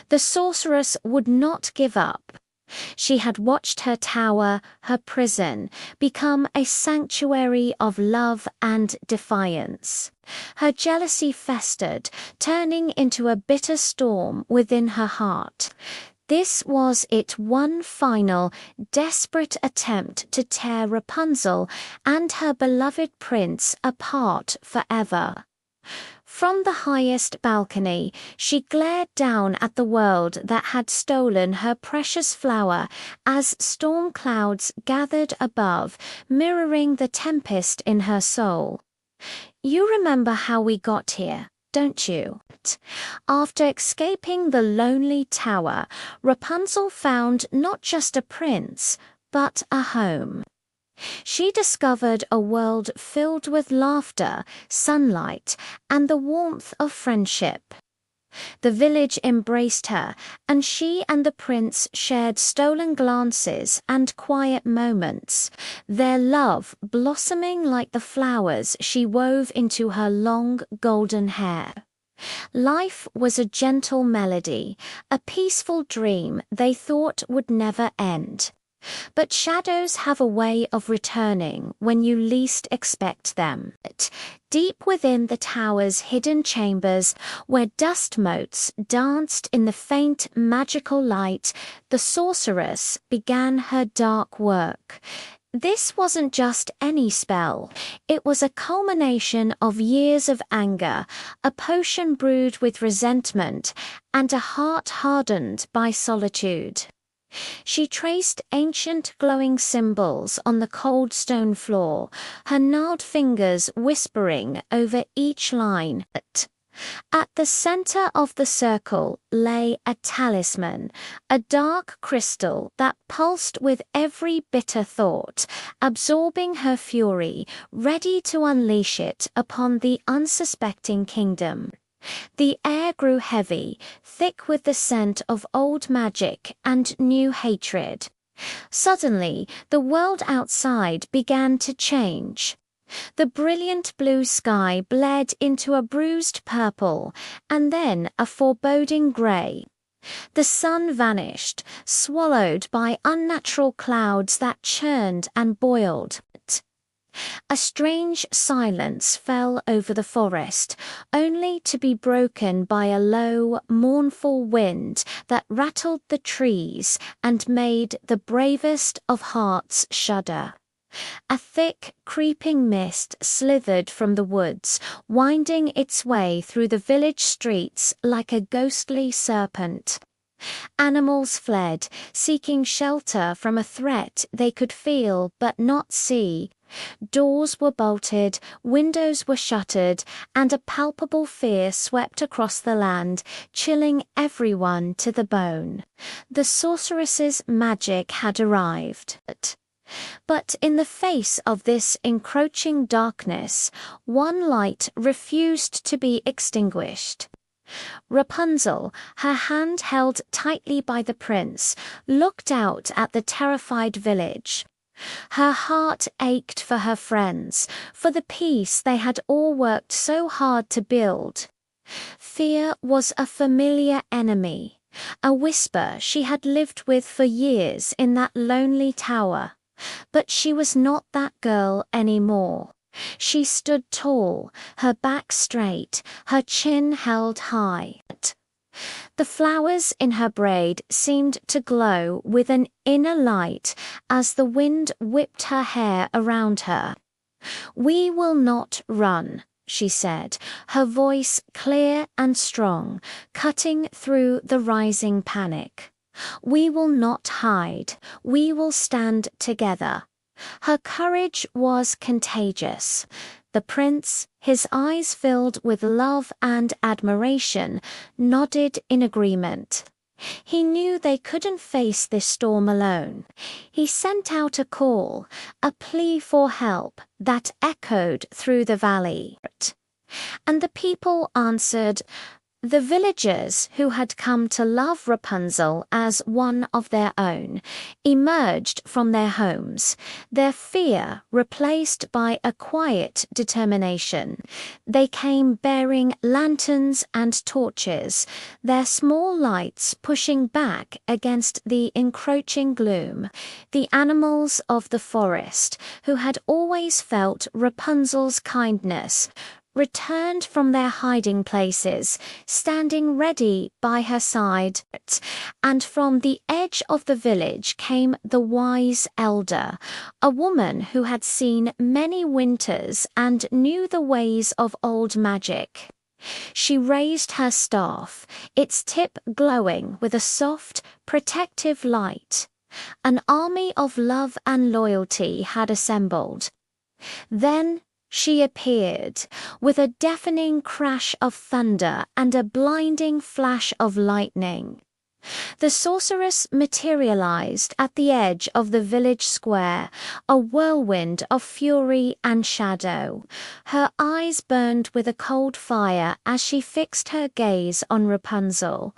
The sorceress would not give up. She had watched her tower, her prison, become a sanctuary of love and defiance. Her jealousy festered, turning into a bitter storm within her heart. This was its one final, desperate attempt to tear Rapunzel and her beloved prince apart forever. From the highest balcony, she glared down at the world that had stolen her precious flower as storm clouds gathered above, mirroring the tempest in her soul. You remember how we got here, don't you? After escaping the lonely tower, Rapunzel found not just a prince, but a home. She discovered a world filled with laughter, sunlight, and the warmth of friendship. The village embraced her, and she and the prince shared stolen glances and quiet moments, their love blossoming like the flowers she wove into her long golden hair. Life was a gentle melody, a peaceful dream they thought would never end. But shadows have a way of returning when you least expect them. Deep within the tower's hidden chambers, where dust motes danced in the faint magical light, the sorceress began her dark work. This wasn't just any spell. It was a culmination of years of anger, a potion brewed with resentment, and a heart hardened by solitude. She traced ancient glowing symbols on the cold stone floor, her gnarled fingers whispering over each line. At the center of the circle lay a talisman, a dark crystal that pulsed with every bitter thought, absorbing her fury, ready to unleash it upon the unsuspecting kingdom. The air grew heavy, thick with the scent of old magic and new hatred. Suddenly, the world outside began to change. The brilliant blue sky bled into a bruised purple, and then a foreboding grey. The sun vanished, swallowed by unnatural clouds that churned and boiled. A strange silence fell over the forest, only to be broken by a low, mournful wind that rattled the trees and made the bravest of hearts shudder. A thick, creeping mist slithered from the woods, winding its way through the village streets like a ghostly serpent. Animals fled, seeking shelter from a threat they could feel but not see. Doors were bolted, windows were shuttered, and a palpable fear swept across the land, chilling everyone to the bone. The sorceress's magic had arrived. But in the face of this encroaching darkness, one light refused to be extinguished. Rapunzel, her hand held tightly by the prince, looked out at the terrified village. Her heart ached for her friends, for the peace they had all worked so hard to build. Fear was a familiar enemy, a whisper she had lived with for years in that lonely tower. But she was not that girl anymore. She stood tall, her back straight, her chin held high. The flowers in her braid seemed to glow with an inner light as the wind whipped her hair around her. "We will not run," she said, her voice clear and strong, cutting through the rising panic. "We will not hide. We will stand together." Her courage was contagious. The prince, his eyes filled with love and admiration, nodded in agreement. He knew they couldn't face this storm alone. He sent out a call, a plea for help that echoed through the valley. And the people answered, The villagers, who had come to love Rapunzel as one of their own, emerged from their homes, their fear replaced by a quiet determination. They came bearing lanterns and torches, their small lights pushing back against the encroaching gloom. The animals of the forest, who had always felt Rapunzel's kindness, returned from their hiding places, standing ready by her side. And from the edge of the village came the wise elder, a woman who had seen many winters and knew the ways of old magic. She raised her staff, its tip glowing with a soft, protective light. An army of love and loyalty had assembled. Then she appeared, with a deafening crash of thunder and a blinding flash of lightning. The sorceress materialized at the edge of the village square, a whirlwind of fury and shadow. Her eyes burned with a cold fire as she fixed her gaze on Rapunzel.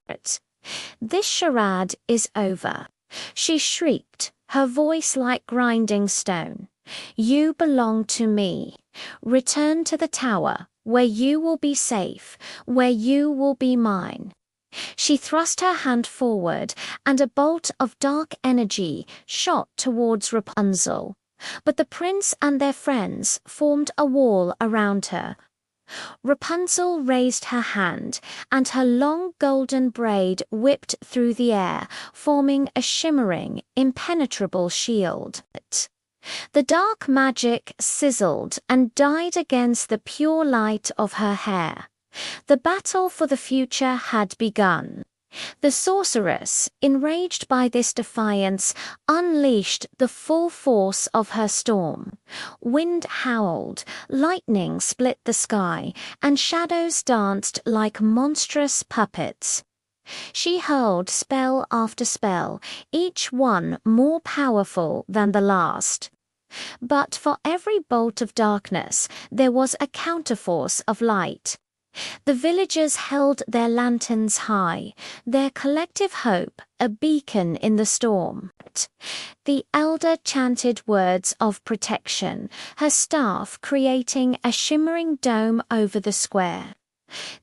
"This charade is over," she shrieked, her voice like grinding stone. "You belong to me. Return to the tower, where you will be safe, where you will be mine." She thrust her hand forward, and a bolt of dark energy shot towards Rapunzel. But the prince and their friends formed a wall around her. Rapunzel raised her hand, and her long golden braid whipped through the air, forming a shimmering, impenetrable shield. The dark magic sizzled and died against the pure light of her hair. The battle for the future had begun. The sorceress, enraged by this defiance, unleashed the full force of her storm. Wind howled, lightning split the sky, and shadows danced like monstrous puppets. She hurled spell after spell, each one more powerful than the last. But for every bolt of darkness, there was a counterforce of light. The villagers held their lanterns high, their collective hope a beacon in the storm. The elder chanted words of protection, her staff creating a shimmering dome over the square.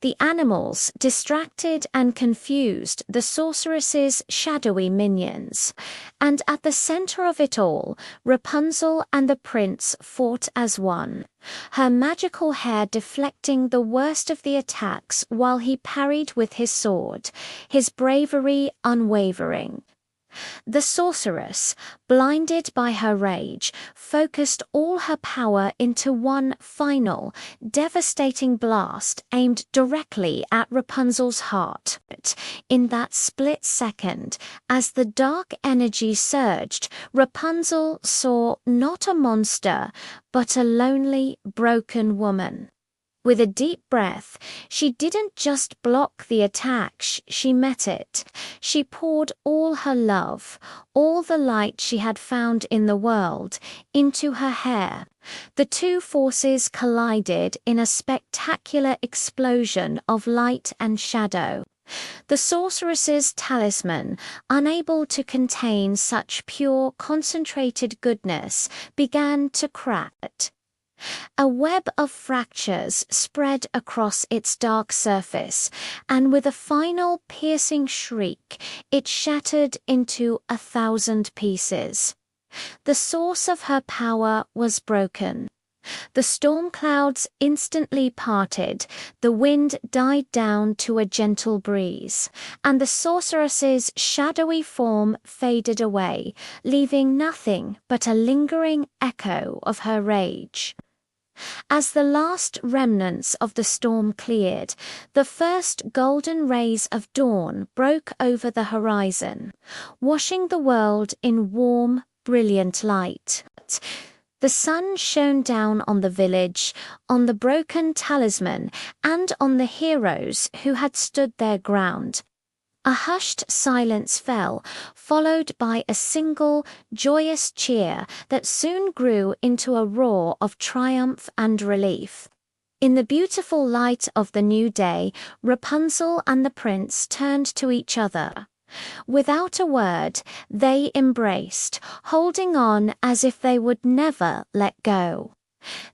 The animals, distracted and confused, the sorceress's shadowy minions. And at the center of it all, Rapunzel and the prince fought as one, her magical hair deflecting the worst of the attacks while he parried with his sword, his bravery unwavering. The sorceress, blinded by her rage, focused all her power into one final, devastating blast aimed directly at Rapunzel's heart. In that split second, as the dark energy surged, Rapunzel saw not a monster, but a lonely, broken woman. With a deep breath, she didn't just block the attack, she met it. She poured all her love, all the light she had found in the world, into her hair. The two forces collided in a spectacular explosion of light and shadow. The sorceress's talisman, unable to contain such pure, concentrated goodness, began to crack. A web of fractures spread across its dark surface, and with a final piercing shriek, it shattered into 1,000 pieces. The source of her power was broken. The storm clouds instantly parted, the wind died down to a gentle breeze, and the sorceress's shadowy form faded away, leaving nothing but a lingering echo of her rage. As the last remnants of the storm cleared, the first golden rays of dawn broke over the horizon, washing the world in warm, brilliant light. The sun shone down on the village, on the broken talisman, and on the heroes who had stood their ground. A hushed silence fell, followed by a single, joyous cheer that soon grew into a roar of triumph and relief. In the beautiful light of the new day, Rapunzel and the prince turned to each other. Without a word, they embraced, holding on as if they would never let go.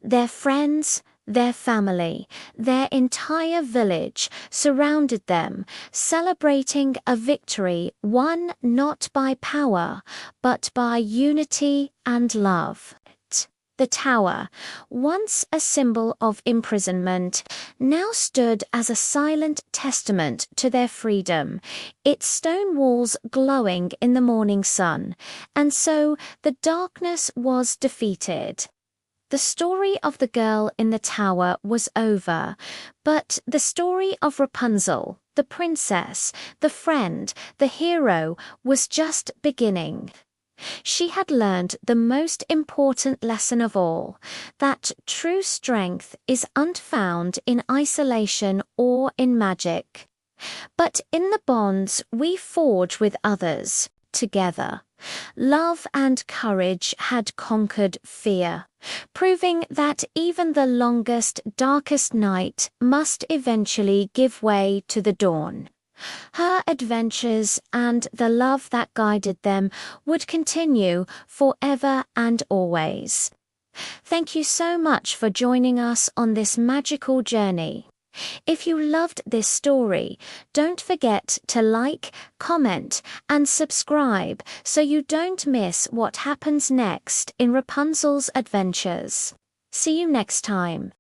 Their friends, their family, their entire village surrounded them, celebrating a victory won not by power, but by unity and love. The tower, once a symbol of imprisonment, now stood as a silent testament to their freedom, its stone walls glowing in the morning sun, and so the darkness was defeated. The story of the girl in the tower was over, but the story of Rapunzel, the princess, the friend, the hero, was just beginning. She had learned the most important lesson of all, that true strength is unfound in isolation or in magic, but in the bonds we forge with others, together. Love and courage had conquered fear, proving that even the longest, darkest night must eventually give way to the dawn. Her adventures and the love that guided them would continue forever and always. Thank you so much for joining us on this magical journey. If you loved this story, don't forget to like, comment, and subscribe so you don't miss what happens next in Rapunzel's adventures. See you next time.